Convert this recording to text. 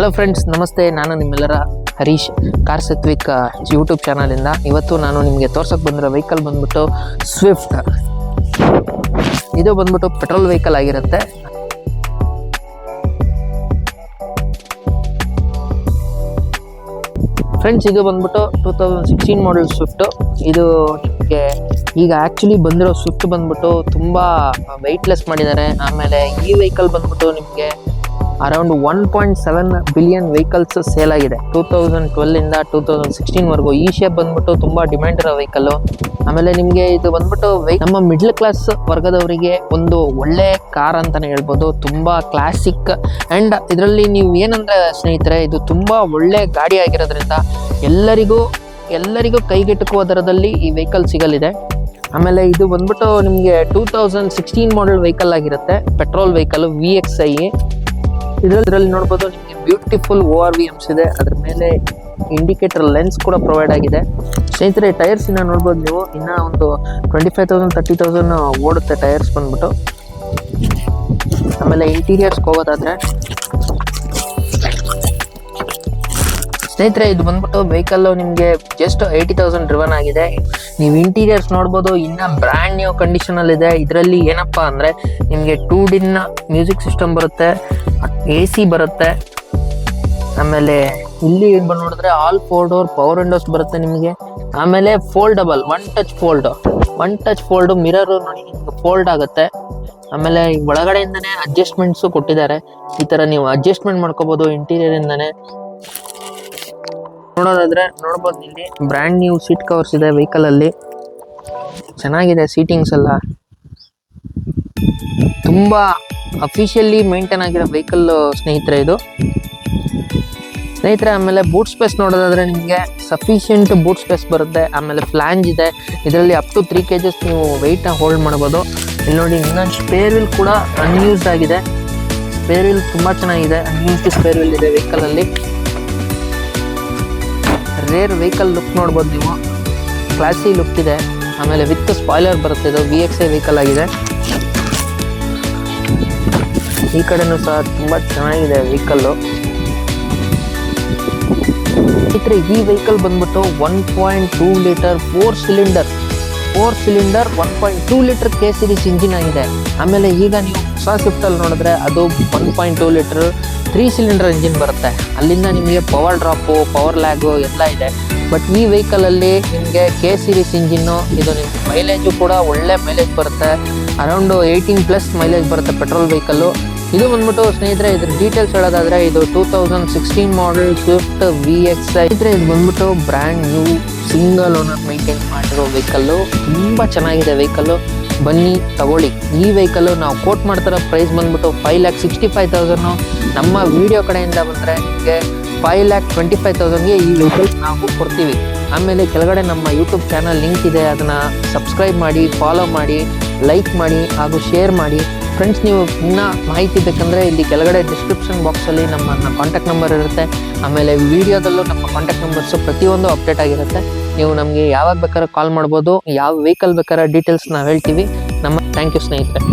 Hello friends, ನಮಸ್ತೆ. ನಾನು ನಿಮ್ಮೆಲ್ಲರ ಹರೀಶ್ ಕಾರ್ ಸತ್ವಿಕ್ ಯೂಟ್ಯೂಬ್ ಚಾನಲಿಂದ. ಇವತ್ತು ನಾನು ನಿಮಗೆ ತೋರ್ಸಕ್ಕೆ ಬಂದಿರೋ ವೆಹಿಕಲ್ ಬಂದ್ಬಿಟ್ಟು ಸ್ವಿಫ್ಟ್. ಇದು ಬಂದ್ಬಿಟ್ಟು ಪೆಟ್ರೋಲ್ ವೆಹಿಕಲ್ ಆಗಿರುತ್ತೆ. ಫ್ರೆಂಡ್ಸ್, ಇದು ಬಂದ್ಬಿಟ್ಟು 2016 ಮಾಡೆಲ್ ಸ್ವಿಫ್ಟ್. ಇದು ನಿಮಗೆ ಈಗ ಆ್ಯಕ್ಚುಲಿ ಬಂದಿರೋ ಸ್ವಿಫ್ಟ್ ಬಂದ್ಬಿಟ್ಟು ತುಂಬ ವೆಯ್ಟ್ಲೆಸ್ ಮಾಡಿದ್ದಾರೆ. ಆಮೇಲೆ ಈ ವೆಹಿಕಲ್ ಬಂದ್ಬಿಟ್ಟು ನಿಮಗೆ ಅರೌಂಡ್ 1.7 ಬಿಲಿಯನ್ ವೆಹಿಕಲ್ಸ್ ಸೇಲ್ ಆಗಿದೆ 2012ಇಂದ 2016ವರೆಗೂ. ಈ ಶೇಪ್ ಬಂದ್ಬಿಟ್ಟು ತುಂಬ ಡಿಮ್ಯಾಂಡ್ ಇರೋ ವೆಹಿಕಲ್ಲು. ಆಮೇಲೆ ನಿಮಗೆ ಇದು ಬಂದ್ಬಿಟ್ಟು ನಮ್ಮ ಮಿಡ್ಲ್ ಕ್ಲಾಸ್ ವರ್ಗದವರಿಗೆ ಒಂದು ಒಳ್ಳೆ ಕಾರ್ ಅಂತಲೇ ಹೇಳ್ಬೋದು. ತುಂಬ ಕ್ಲಾಸಿಕ್ ಆ್ಯಂಡ್ ಇದರಲ್ಲಿ ನೀವು ಏನಂದರೆ ಸ್ನೇಹಿತರೆ, ಇದು ತುಂಬ ಒಳ್ಳೆ ಗಾಡಿ ಆಗಿರೋದ್ರಿಂದ ಎಲ್ಲರಿಗೂ ಕೈಗೆಟುಕುವ ದರದಲ್ಲಿ ಈ ವೆಹಿಕಲ್ ಸಿಗಲಿದೆ. ಆಮೇಲೆ ಇದು ಬಂದ್ಬಿಟ್ಟು ನಿಮಗೆ 2016 ಮಾಡೆಲ್ ವೆಹಿಕಲ್ ಆಗಿರುತ್ತೆ. Petrol vehicle VXi. ಇದರಲ್ಲಿ ನೋಡ್ಬೋದು ನಿಮಗೆ ಬ್ಯೂಟಿಫುಲ್ ORVMs ಇದೆ. ಅದ್ರ ಮೇಲೆ ಇಂಡಿಕೇಟರ್ ಲೆನ್ಸ್ ಕೂಡ ಪ್ರೊವೈಡ್ ಆಗಿದೆ. ಸ್ನೇಹಿತರೆ, ಟೈರ್ಸ್ ಇನ್ನ ನೋಡ್ಬೋದು ನೀವು, ಇನ್ನ ಒಂದು 25,000-30,000 ಓಡುತ್ತೆ ಟೈರ್ಸ್ ಬಂದ್ಬಿಟ್ಟು. ಆಮೇಲೆ ಇಂಟೀರಿಯರ್ಸ್ಗೆ ಹೋಗೋದಾದ್ರೆ ಸ್ನೇಹಿತರೆ, ಇದು ಬಂದ್ಬಿಟ್ಟು ವೆಹಿಕಲ್ ನಿಮಗೆ ಜಸ್ಟ್ 80,000 ಡ್ರಿವನ್ ಆಗಿದೆ. ನೀವು ಇಂಟೀರಿಯರ್ಸ್ ನೋಡ್ಬೋದು, ಇನ್ನ ಬ್ರ್ಯಾಂಡ್ ನ್ಯೂ ಕಂಡೀಷನ್ ಅಲ್ಲಿ ಇದೆ. ಇದರಲ್ಲಿ ಏನಪ್ಪಾ ಅಂದ್ರೆ ನಿಮಗೆ 2D ಮ್ಯೂಸಿಕ್ ಸಿಸ್ಟಮ್ ಬರುತ್ತೆ, AC ಬರುತ್ತೆ. ಆಮೇಲೆ ಇಲ್ಲಿ ನೋಡಿದ್ರೆ ಆಲ್ 4 ಡೋರ್ ಪವರ್ ವಿಂಡೋಸ್ ಬರುತ್ತೆ ನಿಮಗೆ. ಆಮೇಲೆ foldable one touch fold mirror ನೋಡಿ ಫೋಲ್ಡ್ ಆಗುತ್ತೆ. ಆಮೇಲೆ ಒಳಗಡೆಯಿಂದನೇ ಅಡ್ಜಸ್ಟ್ಮೆಂಟ್ಸು ಕೊಟ್ಟಿದ್ದಾರೆ. ಈ ತರ ನೀವು ಅಡ್ಜಸ್ಟ್ಮೆಂಟ್ ಮಾಡ್ಕೋಬಹುದು ಇಂಟೀರಿಯರ್ ಇಂದಾನೆ. ನೋಡೋದಾದ್ರೆ ನೋಡ್ಬೋದು, ಇಲ್ಲಿ ಬ್ರ್ಯಾಂಡ್ ನ್ಯೂ ಸೀಟ್ ಕವರ್ಸ್ ಇದೆ ವೆಹಿಕಲ್ ಅಲ್ಲಿ. ಚೆನ್ನಾಗಿದೆ ಸೀಟಿಂಗ್ಸ್ ಎಲ್ಲ, ತುಂಬಾ ಅಫಿಷಿಯಲಿ ಮೇಂಟೈನ್ ಆಗಿರೋ ವೆಹಿಕಲ್ ಸ್ನೇಹಿತರೆ ಇದು. ಸ್ನೇಹಿತರೆ, ಆಮೇಲೆ ಬೂಟ್ ಸ್ಪೇಸ್ ನೋಡೋದಾದ್ರೆ ನಿಮಗೆ ಸಫಿಷಿಯಂಟ್ ಬೂಟ್ ಸ್ಪೇಸ್ ಬರುತ್ತೆ. ಆಮೇಲೆ ಫ್ಲಾಂಜ್ ಇದೆ, ಇದರಲ್ಲಿ ಅಪ್ ಟು 3 kg ನೀವು ವೆಯ್ಟ್ ಹೋಲ್ಡ್ ಮಾಡ್ಬೋದು. ಇಲ್ಲಿ ನೋಡಿ, ಇನ್ನೊಂದು ಸ್ಪೇರ್ ವೀಲ್ ಕೂಡ ಅನ್ಯೂಸ್ಡ್ ಆಗಿದೆ. ಸ್ಪೇರ್ ವೀಲ್ ತುಂಬಾ ಚೆನ್ನಾಗಿದೆ, ಅನ್ಯೂಸ್ಡ್ ಸ್ಪೇರ್ ವೀಲ್ ಇದೆ ವೆಹಿಕಲ್ ಅಲ್ಲಿ. ರೇರ್ ವೆಹಿಕಲ್ ಲುಕ್ ನೋಡ್ಬೋದು ನೀವು, ಕ್ಲಾಸಿ ಲುಕ್ ಇದೆ. ಆಮೇಲೆ ವಿತ್ ಸ್ಪಾಯ್ಲರ್ ಬರುತ್ತೆ. ಇದು VXi ವೆಹಿಕಲ್ ಆಗಿದೆ. ಈ ಕಡೆನೂ ಸಹ ತುಂಬಾ ಚೆನ್ನಾಗಿದೆ ವೆಹಿಕಲ್ಲು. ಸ್ನೇಹಿತರೆ, ಈ ವೆಹಿಕಲ್ ಬಂದ್ಬಿಟ್ಟು 1.2 litre 4 cylinder 1.2 litre K series engine ಆಗಿದೆ. ಆಮೇಲೆ ಈಗ ನೀವು ಹೊಸ ಸ್ವಿಫ್ಟ್ ಅಲ್ಲಿ ನೋಡಿದ್ರೆ ಅದು 1.2 ಲೀಟರ್ 3 ಸಿಲಿಂಡರ್ ಇಂಜಿನ್ ಬರುತ್ತೆ. ಅಲ್ಲಿಂದ ನಿಮಗೆ ಪವರ್ ಡ್ರಾಪು, ಪವರ್ ಲ್ಯಾಗು ಎಲ್ಲ ಇದೆ. ಬಟ್ ಈ ವೆಹಿಕಲ್ ಅಲ್ಲಿ ನಿಮಗೆ K ಸೀರೀಸ್ ಇಂಜಿನ್ನು. ಇದು ನಿಮ್ಗೆ ಮೈಲೇಜು ಕೂಡ ಒಳ್ಳೆ ಮೈಲೇಜ್ ಬರುತ್ತೆ, ಅರೌಂಡ್ 18+ ಮೈಲೇಜ್ ಬರುತ್ತೆ ಪೆಟ್ರೋಲ್ ವೆಹಿಕಲ್ಲು. ಇದು ಬಂದ್ಬಿಟ್ಟು ಸ್ನೇಹಿತರೆ, ಇದ್ರ ಡೀಟೇಲ್ಸ್ ಹೇಳೋದಾದ್ರೆ ಇದು 2016 ಮಾಡೆಲ್ ಸ್ವಿಫ್ಟ್ VXi. ಇದು ಬಂದ್ಬಿಟ್ಟು brand new single owner maintain ಮಾಡಿರೋ ವೆಹಿಕಲ್ಲು. ತುಂಬ ಚೆನ್ನಾಗಿದೆ ವೆಹಿಕಲ್ಲು, ಬನ್ನಿ ತಗೊಳ್ಳಿ. ಈ ವೆಹಿಕಲ್ಲು ನಾವು ಕೋಟ್ ಮಾಡ್ತಿರೋ ಪ್ರೈಸ್ ಬಂದ್ಬಿಟ್ಟು 5,65,000. ನಮ್ಮ ವಿಡಿಯೋ ಕಡೆಯಿಂದ ಬಂದರೆ ನಿಮಗೆ 5,25,000ಗೆ ಈ ವೆಹಿಕಲ್ ನಾವು ಕೊಡ್ತೀವಿ. ಆಮೇಲೆ ಕೆಳಗಡೆ ನಮ್ಮ ಯೂಟ್ಯೂಬ್ ಚಾನಲ್ ಲಿಂಕ್ ಇದೆ, ಅದನ್ನು ಸಬ್ಸ್ಕ್ರೈಬ್ ಮಾಡಿ, ಫಾಲೋ ಮಾಡಿ, ಲೈಕ್ ಮಾಡಿ ಹಾಗೂ ಶೇರ್ ಮಾಡಿ. ಫ್ರೆಂಡ್ಸ್, ನೀವು ಇನ್ನೂ ಮಾಹಿತಿ ಬೇಕಂದರೆ ಇಲ್ಲಿ ಕೆಳಗಡೆ ಡಿಸ್ಕ್ರಿಪ್ಷನ್ ಬಾಕ್ಸಲ್ಲಿ ನಮ್ಮ ಕಾಂಟ್ಯಾಕ್ಟ್ ನಂಬರ್ ಇರುತ್ತೆ. ಆಮೇಲೆ ವಿಡಿಯೋದಲ್ಲೂ ನಮ್ಮ ಕಾಂಟ್ಯಾಕ್ಟ್ ನಂಬರ್ಸು ಪ್ರತಿಯೊಂದು ಅಪ್ಡೇಟ್ ಆಗಿರುತ್ತೆ. ನೀವು ನಮಗೆ ಯಾವಾಗ ಬೇಕಾದ್ರೆ ಕಾಲ್ ಮಾಡ್ಬೋದು, ಯಾವ ವೆಹಿಕಲ್ ಬೇಕಾದ್ರೆ ಡೀಟೇಲ್ಸ್ ನಾವು ಹೇಳ್ತೀವಿ. ಥ್ಯಾಂಕ್ ಯು ಸ್ನೇಹಿತರೆ.